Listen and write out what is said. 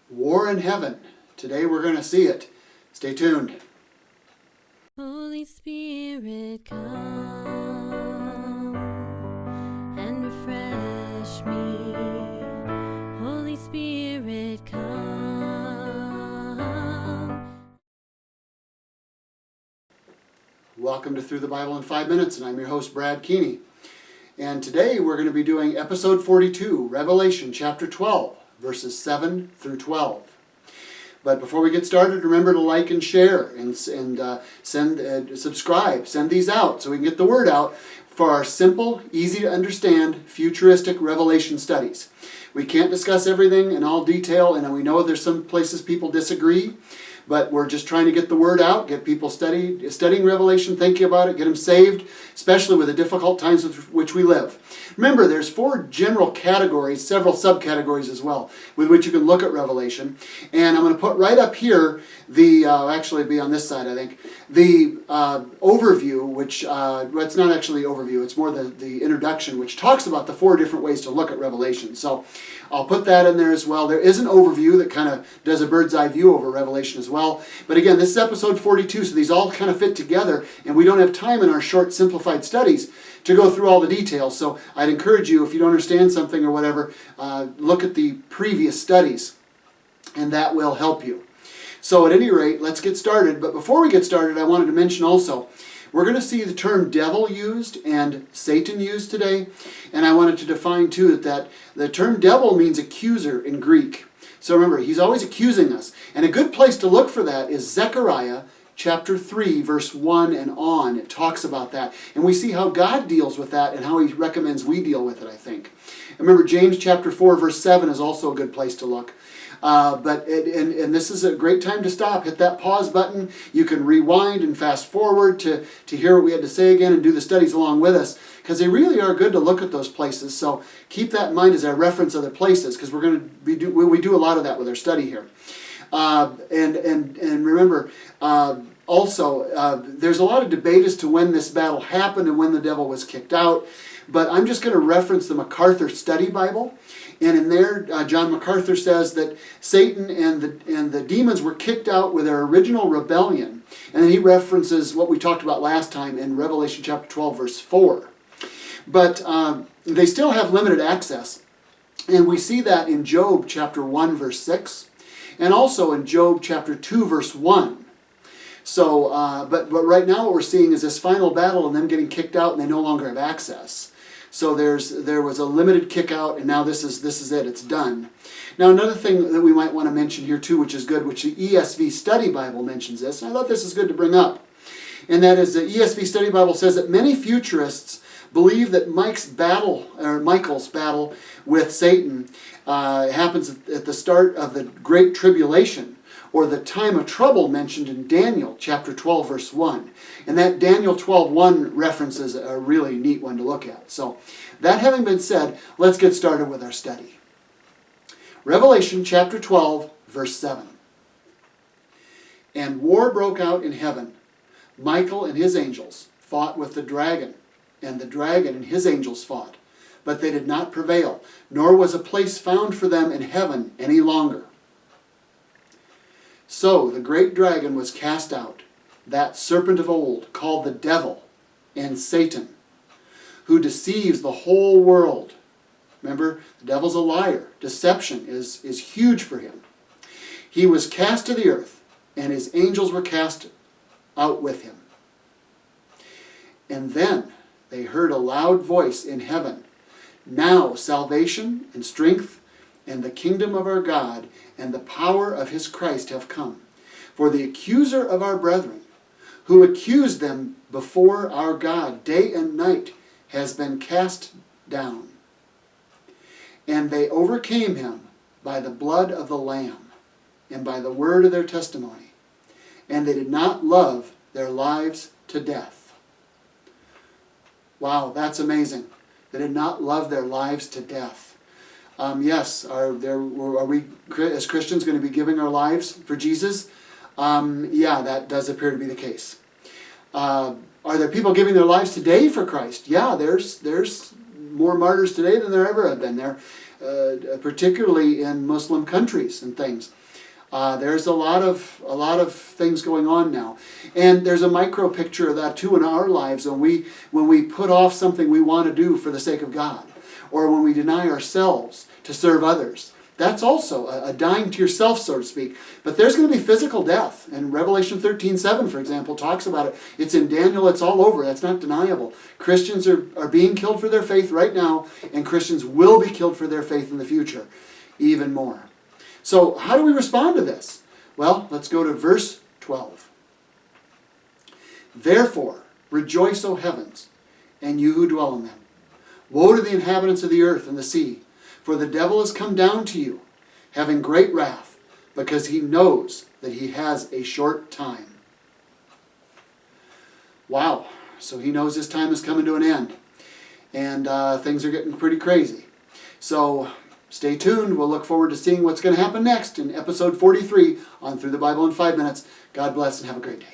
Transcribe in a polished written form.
War in Heaven. Today we're going to see it. Stay tuned. Holy Spirit, come and refresh me. Holy Spirit, come. Welcome to Through the Bible in 5 Minutes, and I'm your host, Brad Keeney. And today we're going to be doing episode 42, Revelation chapter 12, verses 7 through 12. But before we get started, remember to like and share and subscribe. Send these out so we can get the word out for our simple, easy to understand, futuristic Revelation studies. We can't discuss everything in all detail, and we know there's some places people disagree, but we're just trying to get the word out, get people studying Revelation, thinking about it, get them saved, especially with the difficult times with which we live. Remember, there's 4 general categories, several subcategories as well, with which you can look at Revelation. And I'm going to put right up here the, actually be on this side, I think, the overview, which, it's not actually overview, it's more the introduction, which talks about the 4 different ways to look at Revelation. So I'll put that in there as well. There is an overview that kind of does a bird's eye view over Revelation as well. But again, this is episode 42, so these all kind of fit together, and we don't have time in our short, simplified studies to go through all the details. So I'd encourage you, if you don't understand something or whatever, look at the previous studies, and that will help you. So at any rate, let's get started. But before we get started, I wanted to mention also, we're going to see the term devil used and Satan used today. And I wanted to define too that the term devil means accuser in Greek. So remember, he's always accusing us. And a good place to look for that is Zechariah chapter 3, verse 1 and on. It talks about that. And we see how God deals with that and how he recommends we deal with it, I think. And remember, James chapter 4, verse 7 is also a good place to look. And this is a great time to stop. Hit that pause button. You can rewind and fast forward to hear what we had to say again and do the studies along with us, because they really are good to look at those places. So keep that in mind as I reference other places, because we're going to we do a lot of that with our study here. And remember, also, there's a lot of debate as to when this battle happened and when the devil was kicked out. But I'm just going to reference the MacArthur Study Bible. And in there, John MacArthur says that Satan and the demons were kicked out with their original rebellion. And then he references what we talked about last time in Revelation chapter 12, verse 4. But they still have limited access. And we see that in Job chapter 1, verse 6. And also in Job chapter 2, verse 1. So, but right now what we're seeing is this final battle and them getting kicked out and they no longer have access. So there was a limited kick out, and now this is it. It's done. Now another thing that we might want to mention here too, which is good, which the ESV Study Bible mentions this, and I thought this is good to bring up, and that is the ESV Study Bible says that many futurists believe that Michael's battle with Satan happens at the start of the Great Tribulation, or the time of trouble mentioned in Daniel chapter 12, verse 1. And that Daniel 12:1 reference is a really neat one to look at. So, that having been said, let's get started with our study. Revelation chapter 12, verse 7. And war broke out in heaven. Michael and his angels fought with the dragon, and the dragon and his angels fought. But they did not prevail, nor was a place found for them in heaven any longer. So the great dragon was cast out, that serpent of old, called the devil and Satan, who deceives the whole world. Remember, the devil's a liar. Deception is huge for him. He was cast to the earth, and his angels were cast out with him. And then they heard a loud voice in heaven, "Now salvation and strength and the kingdom of our God and the power of his Christ have come. For the accuser of our brethren, who accused them before our God day and night, has been cast down. And they overcame him by the blood of the Lamb and by the word of their testimony. And they did not love their lives to death." Wow, that's amazing. They did not love their lives to death. Yes, are we as Christians going to be giving our lives for Jesus? Yeah, that does appear to be the case. Are there people giving their lives today for Christ? Yeah, there's more martyrs today than there ever have been. particularly in Muslim countries and things. There's a lot of things going on now, and there's a micro picture of that too in our lives when we put off something we want to do for the sake of God, or when we deny ourselves to serve others. That's also a dying to yourself, so to speak. But there's going to be physical death. And Revelation 13:7, for example, talks about it. It's in Daniel. It's all over. That's not deniable. Christians are being killed for their faith right now, and Christians will be killed for their faith in the future even more. So how do we respond to this? Well, let's go to verse 12. Therefore, rejoice, O heavens, and you who dwell in them. Woe to the inhabitants of the earth and the sea, for the devil has come down to you, having great wrath, because he knows that he has a short time. Wow. So he knows his time is coming to an end. And things are getting pretty crazy. So stay tuned. We'll look forward to seeing what's going to happen next in episode 43 on Through the Bible in 5 Minutes. God bless and have a great day.